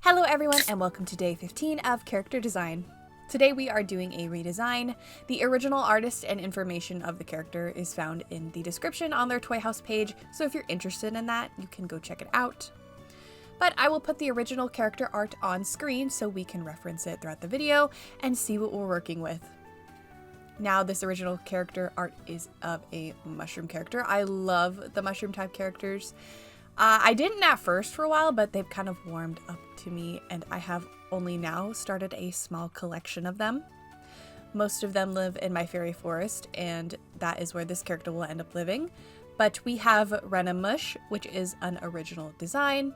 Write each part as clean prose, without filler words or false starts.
Hello everyone and welcome to day 15 of character design. Today we are doing a redesign. The original artist and information of the character is found in the description on their Toyhou.se page, so if you're interested in that, you can go check it out. But I will put the original character art on screen so we can reference it throughout the video and see what we're working with. Now, this original character art is of a mushroom character. I love the mushroom type characters. I didn't at first for a while, but they've kind of warmed up to me, and I have only now started a small collection of them. Most of them live in my fairy forest, and that is where this character will end up living. But we have Mushie, which is an original design.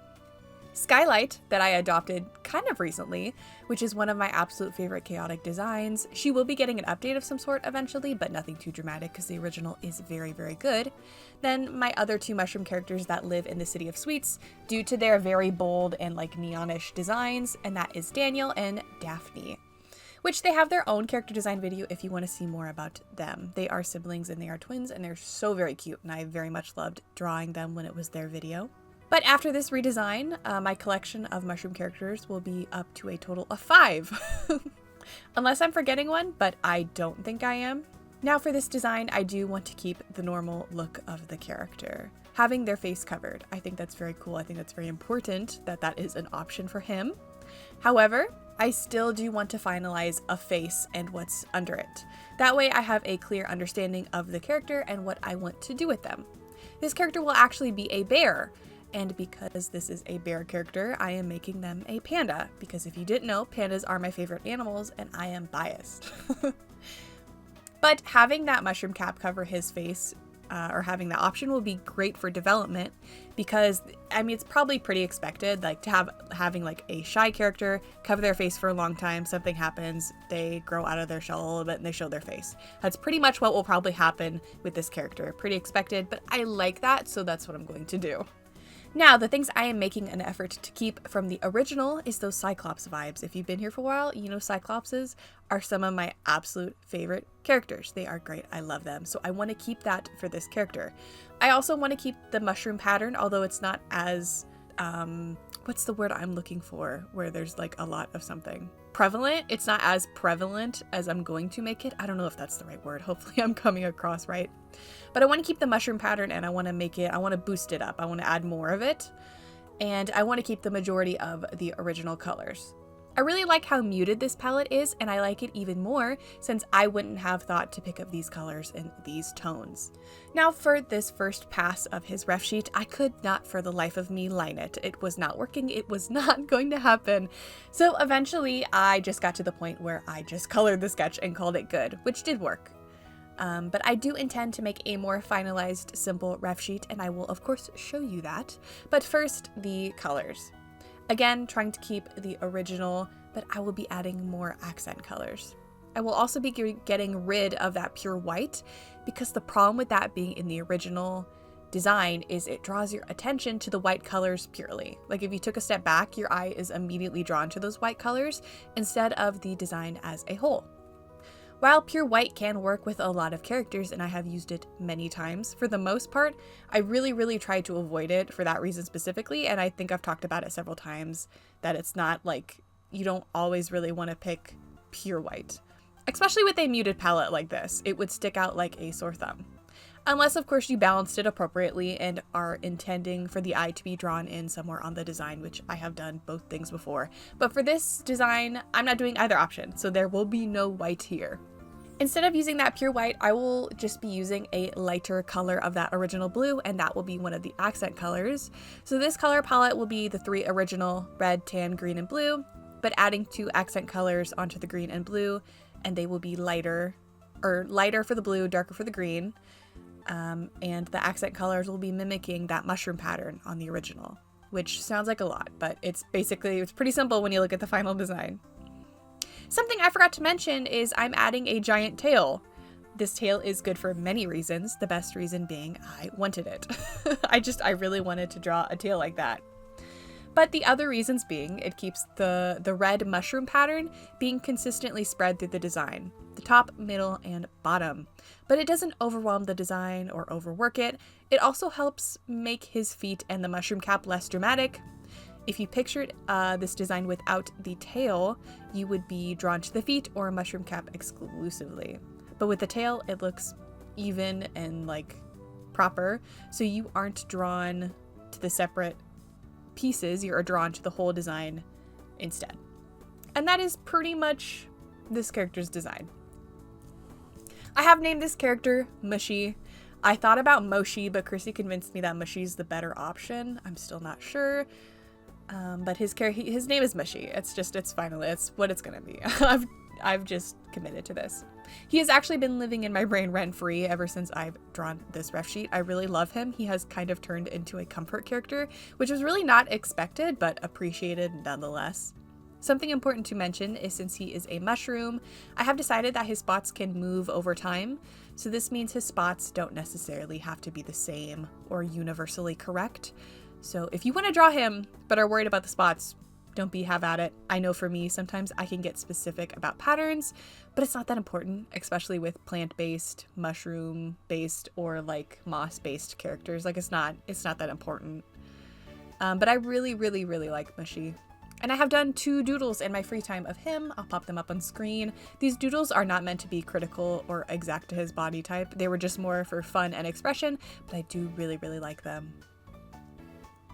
Skylight, that I adopted kind of recently, which is one of my absolute favorite chaotic designs. She will be getting an update of some sort eventually, but nothing too dramatic because the original is very, very good. Then my other two mushroom characters that live in the City of Sweets due to their very bold and like neonish designs, and that is Daniel and Daphne, which they have their own character design video if you want to see more about them. They are siblings and they are twins and they're so very cute, and I very much loved drawing them when it was their video. But after this redesign, my collection of mushroom characters will be up to a total of 5. Unless I'm forgetting one, but I don't think I am. Now for this design, I do want to keep the normal look of the character, having their face covered. I think that's very cool. I think that's very important that that is an option for him. However, I still do want to finalize a face and what's under it. That way I have a clear understanding of the character and what I want to do with them. This character will actually be a bear. And because this is a bear character, I am making them a panda. Because if you didn't know, pandas are my favorite animals and I am biased. But having that mushroom cap cover his face, or having that option will be great for development. Because, I mean, it's probably pretty expected, like having like a shy character cover their face for a long time, something happens, they grow out of their shell a little bit and they show their face. That's pretty much what will probably happen with this character. Pretty expected, but I like that, so that's what I'm going to do. Now, the things I am making an effort to keep from the original is those Cyclops vibes. If you've been here for a while, you know Cyclopses are some of my absolute favorite characters. They are great. I love them. So I want to keep that for this character. I also want to keep the mushroom pattern, although it's not as, what's the word I'm looking for, where there's like a lot of something. Prevalent. It's not as prevalent as I'm going to make it. I don't know if that's the right word. Hopefully I'm coming across right. But I want to keep the mushroom pattern and I want to boost it up. I want to add more of it. And I want to keep the majority of the original colors. I really like how muted this palette is, and I like it even more since I wouldn't have thought to pick up these colors and these tones. Now for this first pass of his ref sheet, I could not for the life of me line it. It was not working. It was not going to happen. So eventually I just got to the point where I just colored the sketch and called it good, which did work. But I do intend to make a more finalized, simple ref sheet, and I will of course show you that. But first, the colors. Again, trying to keep the original, but I will be adding more accent colors. I will also be getting rid of that pure white, because the problem with that being in the original design is it draws your attention to the white colors purely. Like if you took a step back, your eye is immediately drawn to those white colors instead of the design as a whole. While pure white can work with a lot of characters, and I have used it many times, for the most part, I really try to avoid it for that reason specifically, and I think I've talked about it several times, that it's not like, you don't always really want to pick pure white. Especially with a muted palette like this, it would stick out like a sore thumb. Unless, of course, you balanced it appropriately and are intending for the eye to be drawn in somewhere on the design, which I have done both things before. But for this design, I'm not doing either option, so there will be no white here. Instead of using that pure white, I will just be using a lighter color of that original blue, and that will be one of the accent colors. So this color palette will be the 3 original red, tan, green, and blue, but adding 2 accent colors onto the green and blue, and they will be lighter for the blue, darker for the green. And the accent colors will be mimicking that mushroom pattern on the original, which sounds like a lot, but it's pretty simple when you look at the final design. Something I forgot to mention is I'm adding a giant tail. This tail is good for many reasons, the best reason being I wanted it. I really wanted to draw a tail like that. But the other reasons being it keeps the red mushroom pattern being consistently spread through the design, the top, middle, and bottom. But it doesn't overwhelm the design or overwork it. It also helps make his feet and the mushroom cap less dramatic. If you pictured this design without the tail, you would be drawn to the feet or a mushroom cap exclusively. But with the tail, it looks even and like proper, so you aren't drawn to the separate pieces, you're drawn to the whole design instead. And that is pretty much this character's design. I have named this character Mushie. I thought about Mushie, but Chrissy convinced me that Mushie's the better option. I'm still not sure. But his name is Mushie. It's finally, it's what it's gonna be. I've just committed to this. He has actually been living in my brain rent-free ever since I've drawn this ref sheet. I really love him. He has kind of turned into a comfort character, which was really not expected, but appreciated nonetheless. Something important to mention is since he is a mushroom, I have decided that his spots can move over time. So this means his spots don't necessarily have to be the same or universally correct. So if you want to draw him, but are worried about the spots, don't have at it. I know for me, sometimes I can get specific about patterns, but it's not that important, especially with plant-based, mushroom-based, or like moss-based characters. Like it's not that important. But I really, really, really like Mushie. And I have done 2 doodles in my free time of him. I'll pop them up on screen. These doodles are not meant to be critical or exact to his body type. They were just more for fun and expression, but I do really, really like them.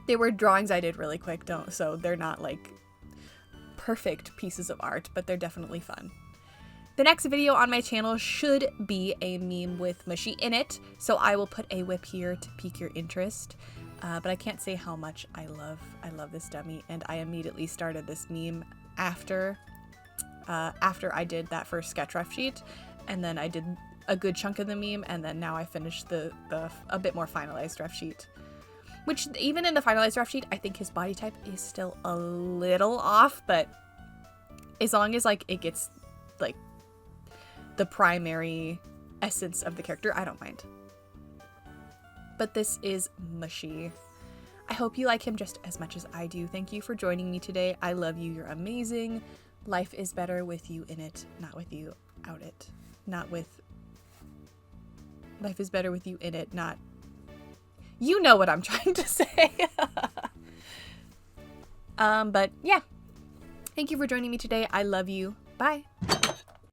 They were drawings I did really quick, so they're not like perfect pieces of art, but they're definitely fun. The next video on my channel should be a meme with Mushie in it, so I will put a whip here to pique your interest. But I can't say how much I love this dummy, and I immediately started this meme after I did that first sketch ref sheet, and then I did a good chunk of the meme, and then now I finished a bit more finalized ref sheet. Which, even in the finalized ref sheet, I think his body type is still a little off, but as long as, like, it gets, like, the primary essence of the character, I don't mind. But this is Mushie. I hope you like him just as much as I do. Thank you for joining me today. I love you. You're amazing. Life is better with you in it, not with you out it. Life is better with you in it, not... You know what I'm trying to say. But yeah. Thank you for joining me today. I love you. Bye.